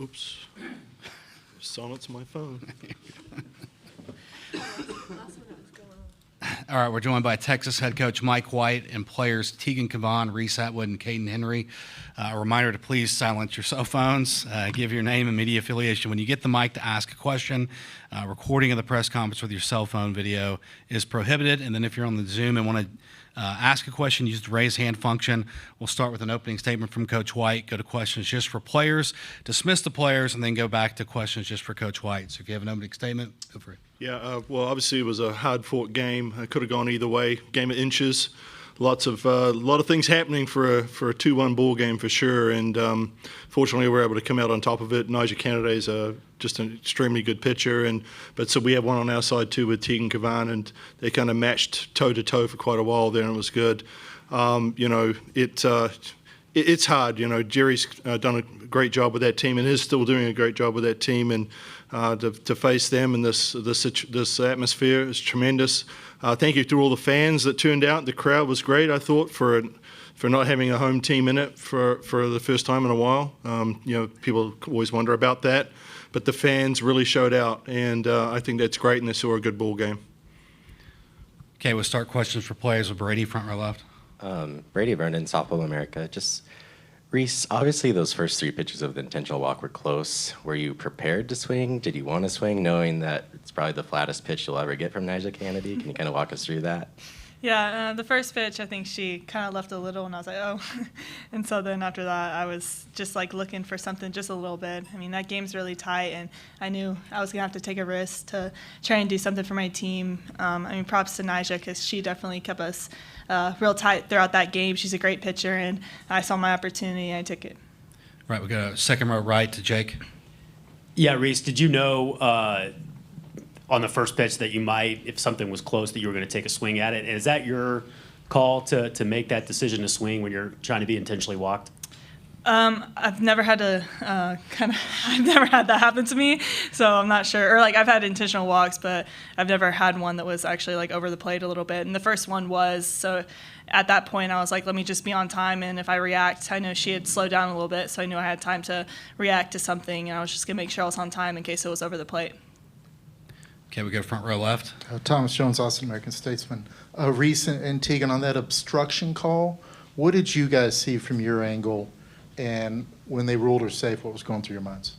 Oops. Silence my phone. All right, we're joined by Texas head coach Mike White and players Tegan Cavan, Reese Atwood, and Kayden Henry. A reminder to please silence your cell phones, give your name and media affiliation. When you get the mic to ask a question, recording of the press conference with your cell phone video is prohibited. And then if you're on the Zoom and want to ask a question, use the raise hand function. We'll start with an opening statement from Coach White, go to questions just for players, dismiss the players, and then go back to questions just for Coach White. So if you have an opening statement, go for it. Yeah, well, obviously it was a hard-fought game. It could have gone either way. Game of inches. A lot of things happening for a 2-1 ball game for sure. And fortunately, we were able to come out on top of it. NiJaree Canady is just an extremely good pitcher, so we have one on our side too with Tegan Cavan, and they kind of matched toe to toe for quite a while there, and it was good. It's hard. Jerry's done a great job with that team and is still doing a great job with that team, and to face them in this atmosphere is tremendous. Thank you to all the fans that turned out. The crowd was great, I thought, for not having a home team in it for the first time in a while. People always wonder about that, but the fans really showed out, and I think that's great, and they saw a good ball game. Okay, we'll start questions for players with Brady, front row left. Brady Vernon, Softball America. Just Reese, obviously those first 3 pitches of the intentional walk were close. Were you prepared to swing? Did you want to swing, knowing that it's probably the flattest pitch you'll ever get from NiJaree Canady? Can you kind of walk us through that? Yeah, the first pitch, I think she kind of left a little, and I was like, oh. And so then after that, I was just like looking for something just a little bit. I mean, that game's really tight, and I knew I was going to have to take a risk to try and do something for my team. Props to NiJaree, because she definitely kept us real tight throughout that game. She's a great pitcher, and I saw my opportunity, and I took it. Right, we go second row right to Jake. Yeah, Reese, did you know on the first pitch that you might, if something was close, that you were going to take a swing at it? And is that your call to make that decision to swing when you're trying to be intentionally walked? I've never had I've never had that happen to me, so I'm not sure. Or I've had intentional walks, but I've never had one that was actually over the plate a little bit. And the first one was, so at that point I was like, let me just be on time, and if I react, I know she had slowed down a little bit, so I knew I had time to react to something, and I was just gonna make sure I was on time in case it was over the plate. Okay, we go front row left. Thomas Jones, Austin, American-Statesman. Reese and Tegan, on that obstruction call, what did you guys see from your angle? And when they ruled her safe, what was going through your minds?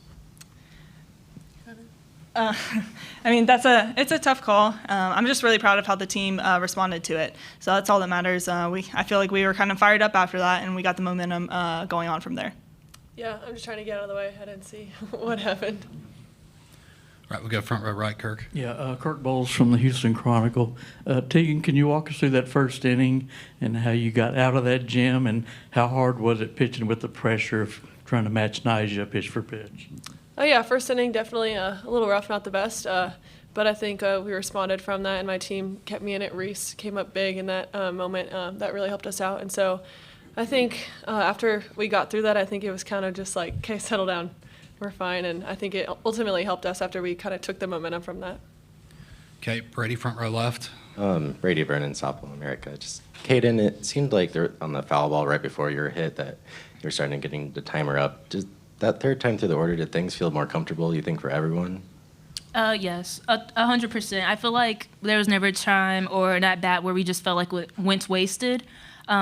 It's a tough call. I'm just really proud of how the team responded to it. So that's all that matters. I feel like we were kind of fired up after that, and we got the momentum going on from there. Yeah, I'm just trying to get out of the way. I didn't see what happened. Right, we'll go front row right, Kirk. Yeah, Kirk Bowles from the Houston Chronicle. Tegan, can you walk us through that first inning and how you got out of that gym, and how hard was it pitching with the pressure of trying to match NiJaree pitch for pitch? Oh yeah, first inning definitely a little rough, not the best, but I think we responded from that, and my team kept me in it. Reese came up big in that moment. That really helped us out, and so I think after we got through that, I think it was kind of just like, okay, settle down. We're fine, and I think it ultimately helped us after we kind of took the momentum from that. Okay, Brady, front row left. Brady Vernon, Softball America. Just Kayden, it seemed like they're on the foul ball right before you were hit that you were starting to getting the timer up. Just that third time through the order, did things feel more comfortable, you think, for everyone? Yes, 100%. I feel like there was never a time or an at-bat where we just felt like it went wasted.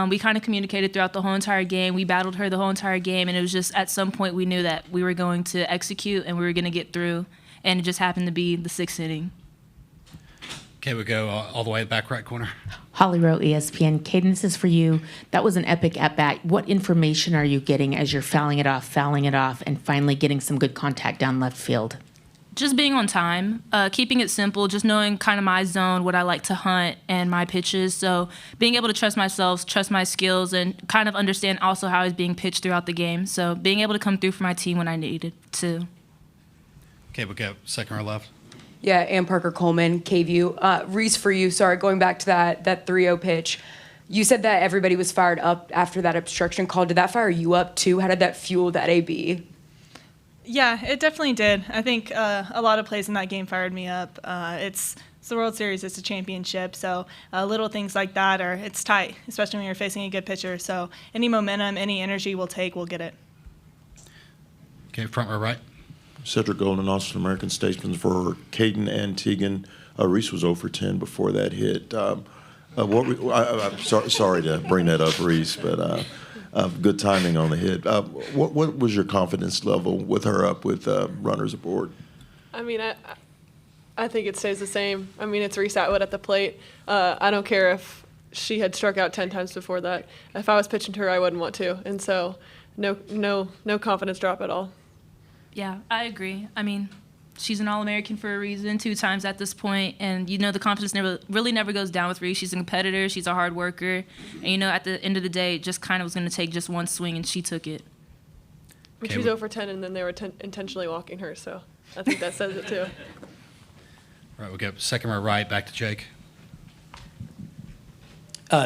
We kind of communicated throughout the whole entire game. We battled her the whole entire game, and it was just at some point we knew that we were going to execute and we were going to get through, and it just happened to be the 6th inning. Okay, we go all the way back right corner. Holly Rowe, ESPN. Kayden, this is for you. That was an epic at-bat. What information are you getting as you're fouling it off, and finally getting some good contact down left field? Just being on time, keeping it simple, just knowing kind of my zone, what I like to hunt, and my pitches. So being able to trust myself, trust my skills, and kind of understand also how I was being pitched throughout the game. So being able to come through for my team when I needed to. Okay, we'll go second row left. Yeah, Ann Parker Coleman, KView. Reese, for you, sorry, going back to that 3-0 pitch. You said that everybody was fired up after that obstruction call. Did that fire you up too? How did that fuel that AB? Yeah, it definitely did. I think a lot of plays in that game fired me up. It's the World Series, it's a championship, so little things like that it's tight, especially when you're facing a good pitcher. So any momentum, any energy we'll take, we'll get it. Okay, front row right. Cedric Golden, Austin American-Statesman for Kayden and Tegan. Reese was 0 for 10 before that hit. I'm sorry to bring that up, Reese, but good timing on the hit. What was your confidence level with her up with runners aboard? I mean, I think it stays the same. I mean, it's Reese Atwood at the plate. I don't care if she had struck out 10 times before that. If I was pitching to her, I wouldn't want to. And so no confidence drop at all. Yeah, I agree. I mean, she's an All-American for a reason, 2 times at this point, and the confidence never goes down with Reese. She's a competitor, she's a hard worker, and at the end of the day, it just kind of was going to take just one swing, and she took it. But she's 0 for 10, and then they were intentionally walking her, so I think that says it too. All right, we'll go second row right, back to Jake.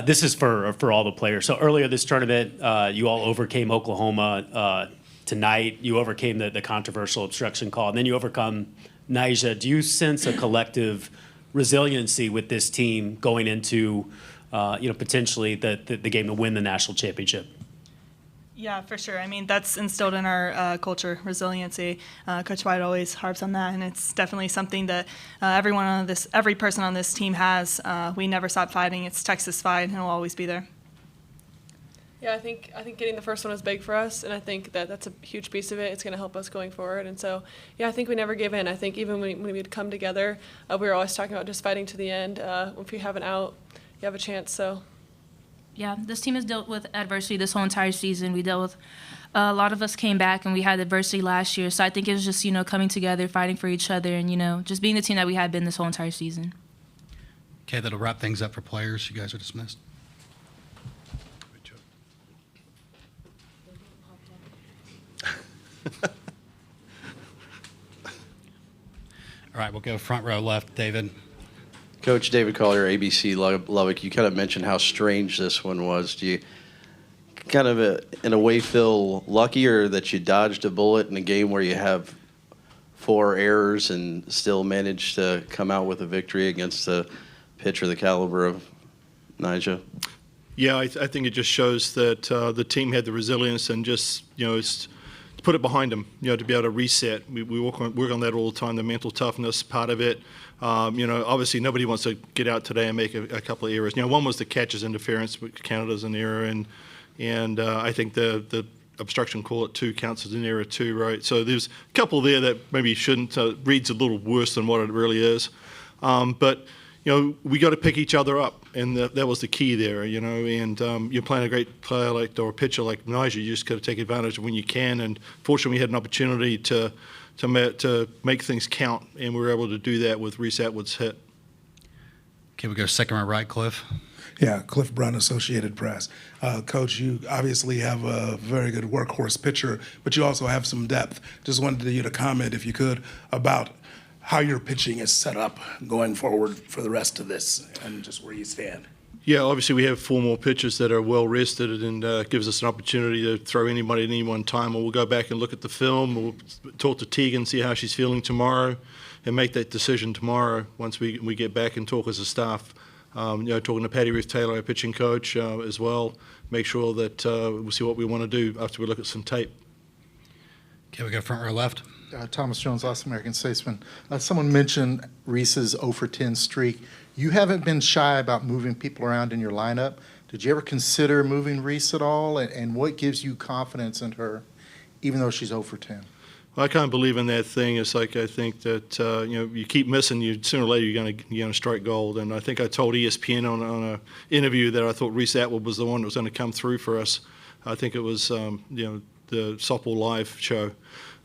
This is for all the players. So earlier this tournament, you all overcame Oklahoma. Tonight, you overcame the controversial obstruction call, and then you overcome NiJaree. Do you sense a collective resiliency with this team going into, potentially the game to win the national championship? Yeah, for sure. I mean, that's instilled in our culture, resiliency. Coach White always harps on that, and it's definitely something that every person on this team has. We never stop fighting. It's Texas fight, and it'll always be there. Yeah, I think getting the first one was big for us, and I think that's a huge piece of it. It's going to help us going forward, and so I think we never give in. I think even when we'd come together, we were always talking about just fighting to the end. If you have an out, you have a chance. So. Yeah, this team has dealt with adversity this whole entire season. We dealt with a lot of us came back, and we had adversity last year. So I think it was just coming together, fighting for each other, and just being the team that we had been this whole entire season. Okay, that'll wrap things up for players. You guys are dismissed. All right, we'll go front row left, David. Coach David Collier, ABC Lubbock, you kind of mentioned how strange this one was. Do you kind of, in a way, feel luckier that you dodged a bullet in a game where you have 4 errors and still managed to come out with a victory against a pitcher the caliber of NiJaree? Yeah, I think it just shows that the team had the resilience and just, to put it behind them, to be able to reset. We work on that all the time, the mental toughness part of it. Obviously nobody wants to get out today and make a couple of errors. One was the catcher's interference, which counted as an error, and I think the obstruction call at 2 counts as an error too, right? So there's a couple there that maybe shouldn't, reads a little worse than what it really is. But we got to pick each other up, and that was the key there, and you're playing a great player or a pitcher like NiJaree, you just got to take advantage of when you can, and fortunately we had an opportunity to make things count, and we were able to do that with Reese Atwood's hit. Okay, we go second row right, Cliff. Yeah, Cliff Brown, Associated Press. Coach, you obviously have a very good workhorse pitcher, but you also have some depth. Just wanted you to comment, if you could, about how your pitching is set up going forward for the rest of this and just where you stand. Yeah, obviously we have 4 more pitchers that are well rested, and gives us an opportunity to throw anybody at any one time. We'll go back and look at the film. We'll talk to Tegan, see how she's feeling tomorrow, and make that decision tomorrow once we get back and talk as a staff. Talking to Patty Ruth Taylor, our pitching coach, as well. Make sure that we'll see what we want to do after we look at some tape. Okay, we go front row left. Thomas Jones, Austin American-Statesman. Someone mentioned Reese's 0 for 10 streak. You haven't been shy about moving people around in your lineup. Did you ever consider moving Reese at all? And what gives you confidence in her, even though she's 0 for 10? Well, I kind of believe in that thing. It's like I think that you keep missing, sooner or later you're going to strike gold. And I think I told ESPN on an interview that I thought Reese Atwood was the one that was going to come through for us. I think it was the Softball Live show.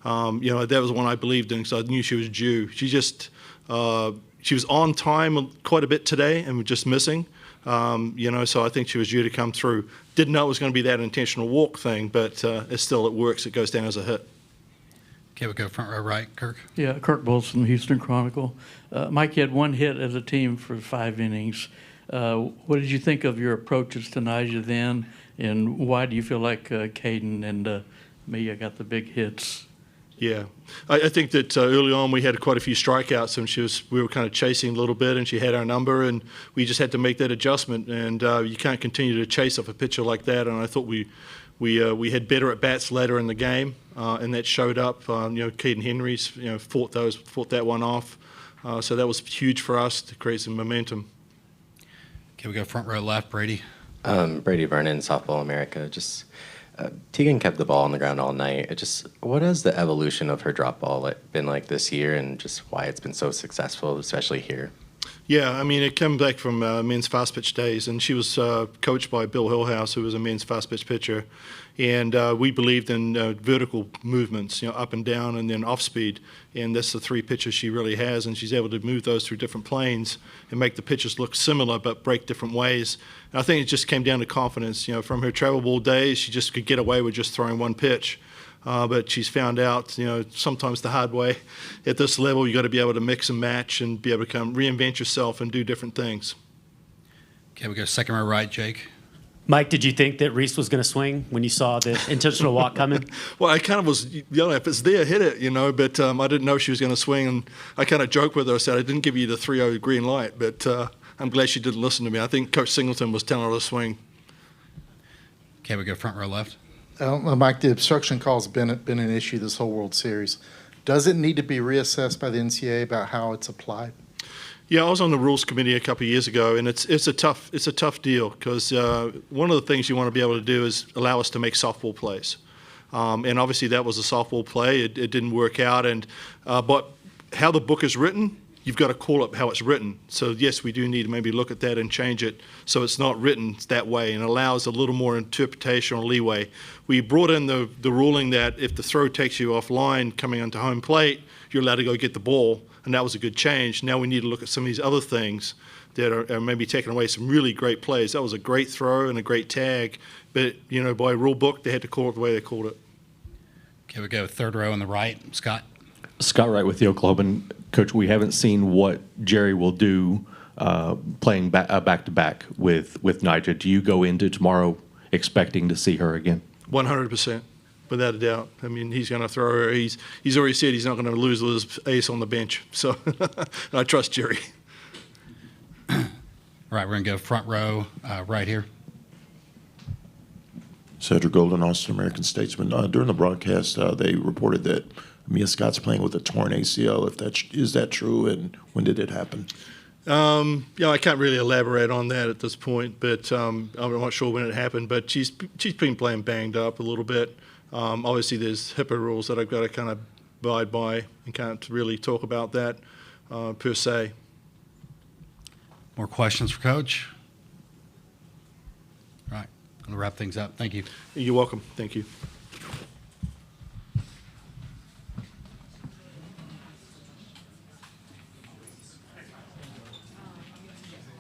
That was one I believed in because I knew she was due. She was on time quite a bit today and was just missing. So I think she was due to come through. Didn't know it was going to be that intentional walk thing, but it works. It goes down as a hit. Okay, we go front row right, Kirk. Yeah, Kirk Bolson, Houston Chronicle. Mike, you had 1 hit as a team for 5 innings. What did you think of your approaches to NiJaree then, and why do you feel like Kayden and Mia got the big hits? Yeah, I think that early on we had quite a few strikeouts, and we were kind of chasing a little bit, and she had our number, and we just had to make that adjustment. And you can't continue to chase off a pitcher like that. And I thought we We had better at bats later in the game, and that showed up. Kayden Henry's fought that one off, so that was huge for us to create some momentum. Okay, we go front row left, Brady. Brady Vernon, Softball America. Just Tegan kept the ball on the ground all night. What has the evolution of her drop ball been like this year, and just why it's been so successful, especially here? Yeah, I mean, it came back from men's fast pitch days, and she was coached by Bill Hillhouse, who was a men's fast pitch pitcher, and we believed in vertical movements, up and down, and then off speed, and that's the three pitches she really has, and she's able to move those through different planes and make the pitches look similar but break different ways. And I think it just came down to confidence. From her travel ball days, she just could get away with just throwing one pitch. But she's found out, sometimes the hard way. At this level, you got to be able to mix and match and be able to reinvent yourself and do different things. Okay, we go second row right, Jake. Mike, did you think that Reese was going to swing when you saw the intentional walk coming? Well, I kind of was, if it's there, hit it, but I didn't know she was going to swing. And I kind of joked with her. I said, I didn't give you the 3-0 green light, but I'm glad she didn't listen to me. I think Coach Singleton was telling her to swing. Okay, we go front row left. Mike, the obstruction call's been an issue this whole World Series. Does it need to be reassessed by the NCAA about how it's applied? Yeah, I was on the rules committee a couple of years ago, and it's a tough deal because one of the things you want to be able to do is allow us to make softball plays, and obviously that was a softball play. It didn't work out, and but how the book is written, you've got to call it how it's written. So yes, we do need to maybe look at that and change it so it's not written that way and allows a little more interpretation or leeway. We brought in the ruling that if the throw takes you offline coming onto home plate, you're allowed to go get the ball, and that was a good change. Now we need to look at some of these other things that are maybe taking away some really great plays. That was a great throw and a great tag, but by rule book they had to call it the way they called it. Okay, we go third row on the right, Scott. Scott Wright with the Oklahoman. Coach, we haven't seen what Jerry will do playing back-to-back with NiJaree. Do you go into tomorrow expecting to see her again? 100%, without a doubt. I mean, he's going to throw her. He's already said he's not going to lose his ace on the bench. So I trust Jerry. All right, we're going to go front row right here. Cedric Golden, Austin American-Statesman. During the broadcast, they reported that Mia Scott's playing with a torn ACL. Is that true, and when did it happen? I can't really elaborate on that at this point, but I'm not sure when it happened. But she's been playing banged up a little bit. Obviously, there's HIPAA rules that I've got to kind of abide by and can't really talk about that per se. More questions for Coach? All right, I'm going to wrap things up. Thank you. You're welcome. Thank you.